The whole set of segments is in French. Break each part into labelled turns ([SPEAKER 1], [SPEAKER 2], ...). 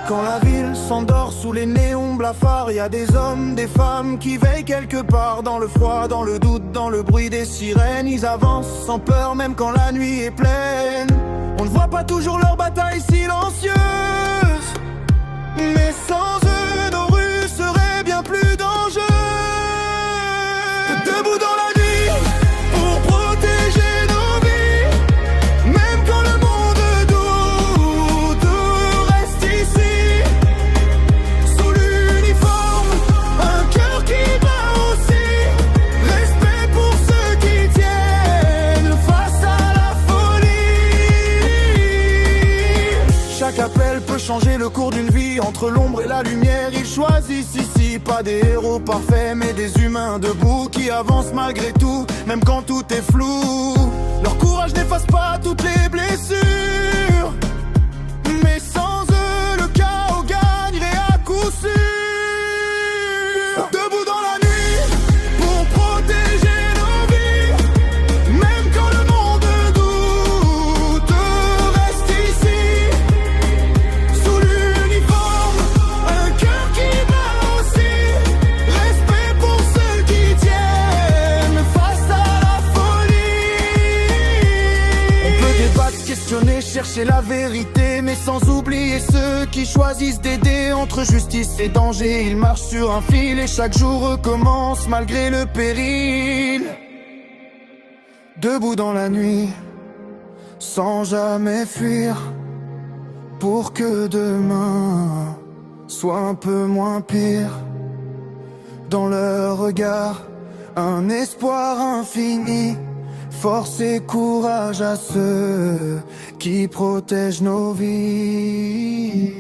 [SPEAKER 1] Quand la ville s'endort sous les néons blafards, y a des hommes, des femmes qui veillent quelque part. Dans le froid, dans le doute, dans le bruit des sirènes. Ils avancent sans peur même quand la nuit est pleine. On ne voit pas toujours leur bataille silencieuse, mais sans eux nos rues seraient bien plus dangereuses. Debout dans la nuit pour protéger nos vies, même quand le monde doute, reste ici. Sous l'uniforme, un cœur qui bat aussi. Respect pour ceux qui tiennent face à la folie. Chaque appel peut changer le cours d'une vie. Entre l'ombre et la lumière, ils choisissent ici. Pas des héros parfaits, mais des humains debout qui avancent malgré tout, même quand tout est flou. Leur courage n'efface pas toutes les blessures, mais sans eux, le chaos gagnerait à coup sûr. Debout dans la nuit, pour protéger nos vies, même quand le monde doute, reste ici. Sous l'uniforme, un cœur qui bat aussi. Respect pour ceux qui tiennent face à la folie. On peut débattre, questionner, chercher la vérité, mais sans oublier ceux qui choisissent d'aider. Entre justice et danger, ils marchent sur un fil et chaque jour recommence malgré le péril. Debout dans la nuit, sans jamais fuir, pour que demain soit un peu moins pire. Dans leur regard, un espoir infini. Force et courage à ceux qui protègent nos vies.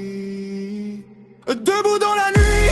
[SPEAKER 1] Debout dans la nuit